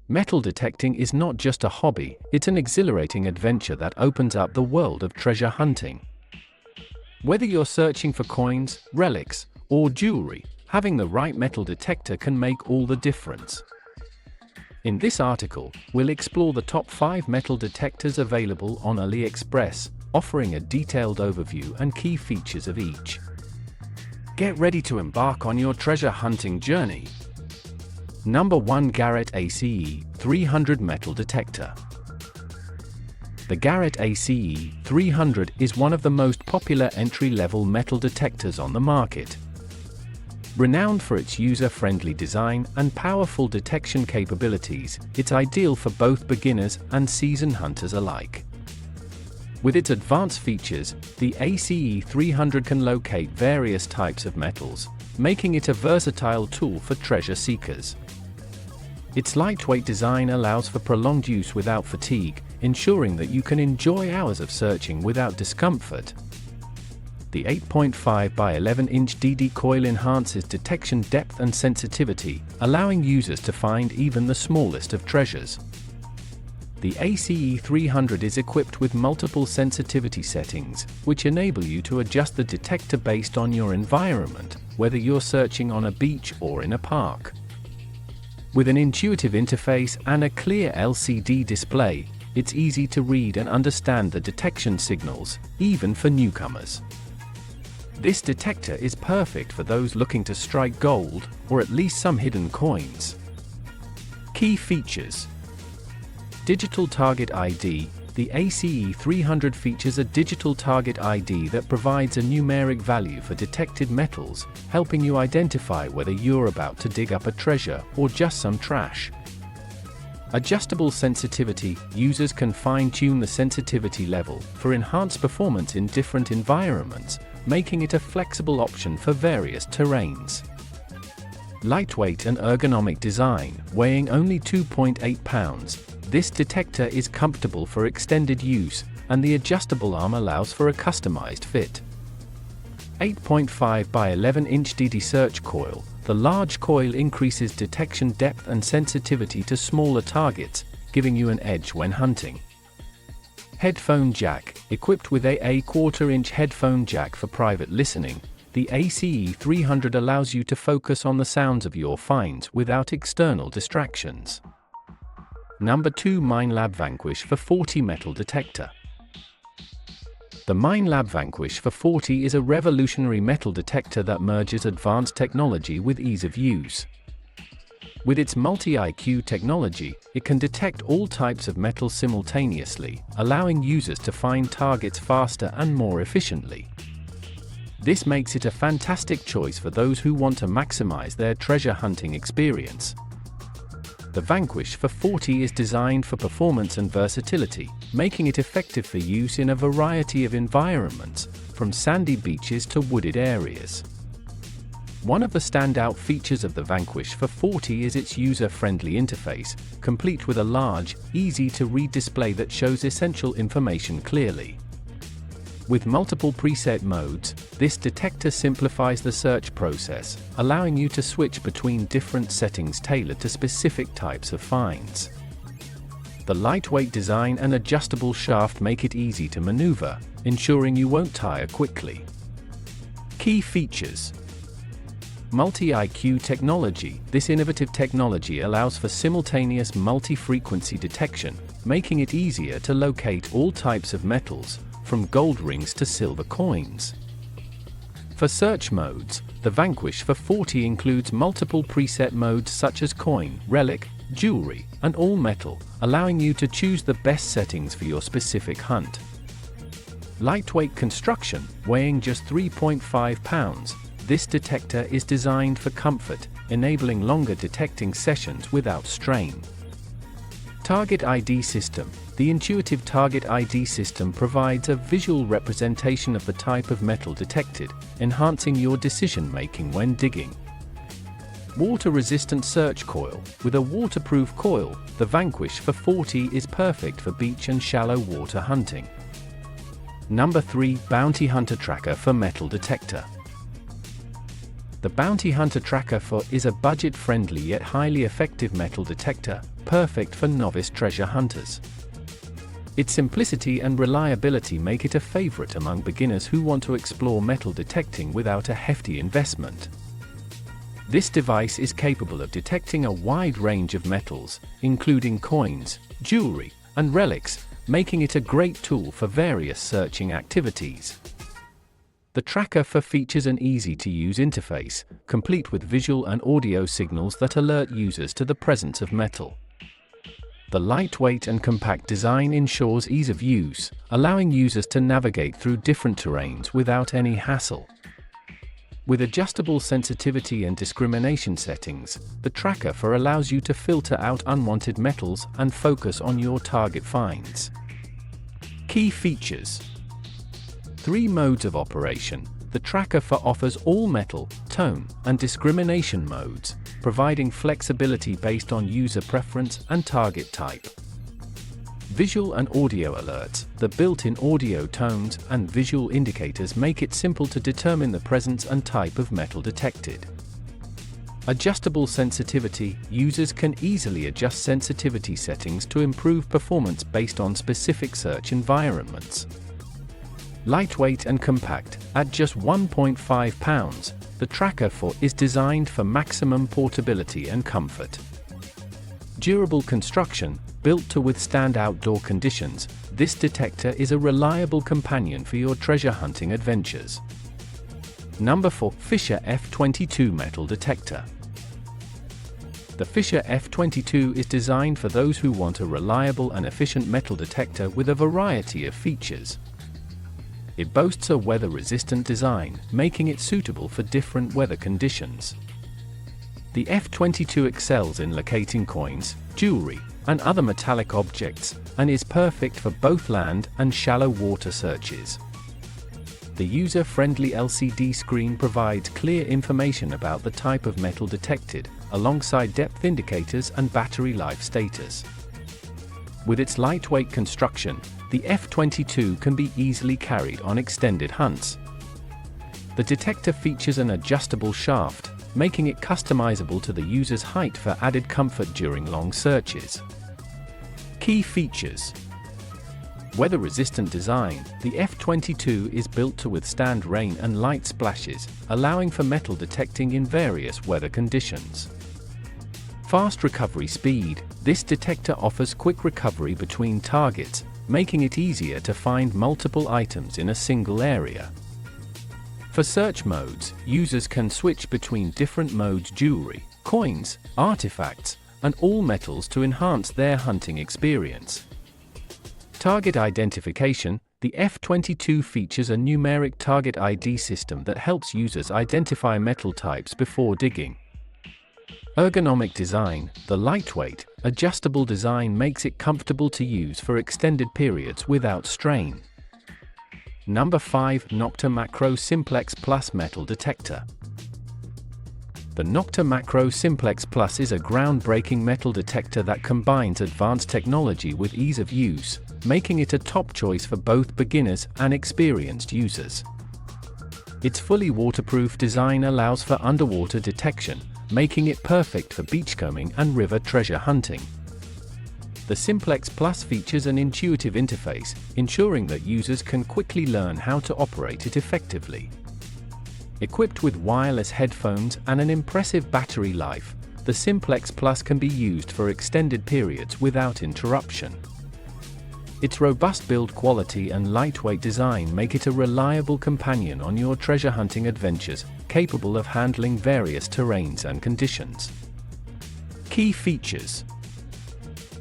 Metal detecting is not just a hobby, it's an exhilarating adventure that opens up the world of treasure hunting. Whether you're searching for coins, relics, or jewelry, having the right metal detector can make all the difference. In this article, we'll explore the top 5 metal detectors available on Aliexpress, offering a detailed overview and key features of each. Get ready to embark on your treasure hunting journey. Number 1. Garrett ACE 300 Metal Detector. The Garrett ACE 300 is one of the most popular entry-level metal detectors on the market. Renowned for its user-friendly design and powerful detection capabilities, it's ideal for both beginners and seasoned hunters alike. With its advanced features, the ACE 300 can locate various types of metals, making it a versatile tool for treasure seekers. Its lightweight design allows for prolonged use without fatigue, ensuring that you can enjoy hours of searching without discomfort. The 8.5 by 11-inch DD coil enhances detection depth and sensitivity, allowing users to find even the smallest of treasures. The ACE 300 is equipped with multiple sensitivity settings, which enable you to adjust the detector based on your environment, whether you're searching on a beach or in a park. With an intuitive interface and a clear LCD display, it's easy to read and understand the detection signals, even for newcomers. This detector is perfect for those looking to strike gold, or at least some hidden coins. Key features. Digital Target ID. The ACE 300 features a digital target ID that provides a numeric value for detected metals, helping you identify whether you're about to dig up a treasure or just some trash. Adjustable sensitivity. Users can fine-tune the sensitivity level for enhanced performance in different environments, making it a flexible option for various terrains. Lightweight and ergonomic design. Weighing only 2.8 pounds, this detector is comfortable for extended use, and the adjustable arm allows for a customized fit. 8.5 by 11-inch DD search coil. The large coil increases detection depth and sensitivity to smaller targets, giving you an edge when hunting. Headphone jack. Equipped with a 1/4-inch headphone jack for private listening, the ACE 300 allows you to focus on the sounds of your finds without external distractions. Number 2. Minelab Vanquish for 40 Metal Detector. The Minelab Vanquish for 40 is a revolutionary metal detector that merges advanced technology with ease of use. With its multi-IQ technology, it can detect all types of metal simultaneously, allowing users to find targets faster and more efficiently. This makes it a fantastic choice for those who want to maximize their treasure hunting experience. The Vanquish for 40 is designed for performance and versatility, making it effective for use in a variety of environments, from sandy beaches to wooded areas. One of the standout features of the Vanquish for 40 is its user-friendly interface, complete with a large, easy-to-read display that shows essential information clearly. With multiple preset modes, this detector simplifies the search process, allowing you to switch between different settings tailored to specific types of finds. The lightweight design and adjustable shaft make it easy to maneuver, ensuring you won't tire quickly. Key features. Multi-IQ technology. This innovative technology allows for simultaneous multi-frequency detection, making it easier to locate all types of metals, from gold rings to silver coins. For search modes, the Vanquish for 40 includes multiple preset modes such as coin, relic, jewelry, and all metal, allowing you to choose the best settings for your specific hunt. Lightweight construction. Weighing just 3.5 pounds, this detector is designed for comfort, enabling longer detecting sessions without strain. Target ID system. The intuitive Target ID system provides a visual representation of the type of metal detected, enhancing your decision-making when digging. Water-resistant search coil. With a waterproof coil, the Vanquish for 40 is perfect for beach and shallow water hunting. Number 3. Bounty Hunter Tracker for Metal Detector. The Bounty Hunter Tracker 4 is a budget-friendly yet highly effective metal detector, perfect for novice treasure hunters. Its simplicity and reliability make it a favorite among beginners who want to explore metal detecting without a hefty investment. This device is capable of detecting a wide range of metals, including coins, jewelry, and relics, making it a great tool for various searching activities. The Tracker 4 features an easy-to-use interface, complete with visual and audio signals that alert users to the presence of metal. The lightweight and compact design ensures ease of use, allowing users to navigate through different terrains without any hassle. With adjustable sensitivity and discrimination settings, the Tracker 4 allows you to filter out unwanted metals and focus on your target finds. Key features: 3 modes of operation. The Tracker 4 offers all metal, tone, and discrimination modes, providing flexibility based on user preference and target type. Visual and audio alerts. The built-in audio tones and visual indicators make it simple to determine the presence and type of metal detected. Adjustable sensitivity. Users can easily adjust sensitivity settings to improve performance based on specific search environments. Lightweight and compact. At just 1.5 pounds, the Tracker 4 is designed for maximum portability and comfort. Durable construction. Built to withstand outdoor conditions, this detector is a reliable companion for your treasure hunting adventures. Number 4. Fisher F22 Metal Detector. The Fisher F22 is designed for those who want a reliable and efficient metal detector with a variety of features. It boasts a weather-resistant design, making it suitable for different weather conditions. The F22 excels in locating coins, jewelry, and other metallic objects, and is perfect for both land and shallow water searches. The user-friendly LCD screen provides clear information about the type of metal detected, alongside depth indicators and battery life status. With its lightweight construction, the F22 can be easily carried on extended hunts. The detector features an adjustable shaft, making it customizable to the user's height for added comfort during long searches. Key features: weather-resistant design. The F22 is built to withstand rain and light splashes, allowing for metal detecting in various weather conditions. Fast recovery speed. This detector offers quick recovery between targets, making it easier to find multiple items in a single area. For search modes, users can switch between different modes: jewelry, coins, artifacts, and all metals to enhance their hunting experience. Target identification. The F22 features a numeric target ID system that helps users identify metal types before digging. Ergonomic design. The lightweight, adjustable design makes it comfortable to use for extended periods without strain. Number 5. Nocta Macro Simplex Plus Metal Detector. The Nocta Macro Simplex Plus is a groundbreaking metal detector that combines advanced technology with ease of use, making it a top choice for both beginners and experienced users. Its fully waterproof design allows for underwater detection, making it perfect for beachcombing and river treasure hunting. The Simplex Plus features an intuitive interface, ensuring that users can quickly learn how to operate it effectively. Equipped with wireless headphones and an impressive battery life, the Simplex Plus can be used for extended periods without interruption. Its robust build quality and lightweight design make it a reliable companion on your treasure hunting adventures, capable of handling various terrains and conditions. Key features: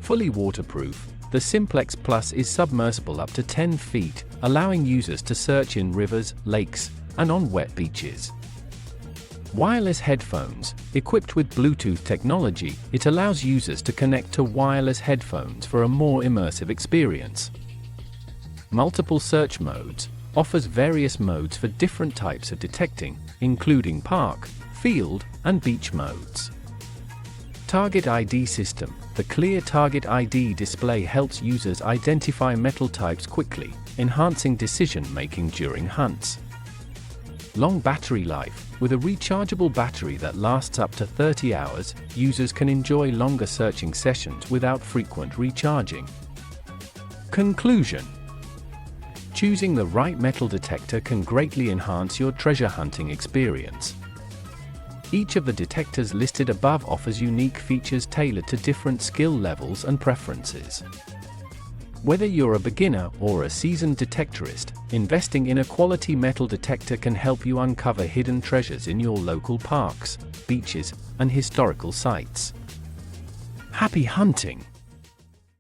fully waterproof. The Simplex Plus is submersible up to 10 feet, allowing users to search in rivers, lakes, and on wet beaches. Wireless headphones. Equipped with Bluetooth technology, it allows users to connect to wireless headphones for a more immersive experience. Multiple search modes. Offers various modes for different types of detecting, including park, field, and beach modes. Target ID system. The clear Target ID display helps users identify metal types quickly, enhancing decision-making during hunts. Long battery life. With a rechargeable battery that lasts up to 30 hours, users can enjoy longer searching sessions without frequent recharging. Conclusion: choosing the right metal detector can greatly enhance your treasure hunting experience. Each of the detectors listed above offers unique features tailored to different skill levels and preferences. Whether you're a beginner or a seasoned detectorist, investing in a quality metal detector can help you uncover hidden treasures in your local parks, beaches, and historical sites. Happy hunting!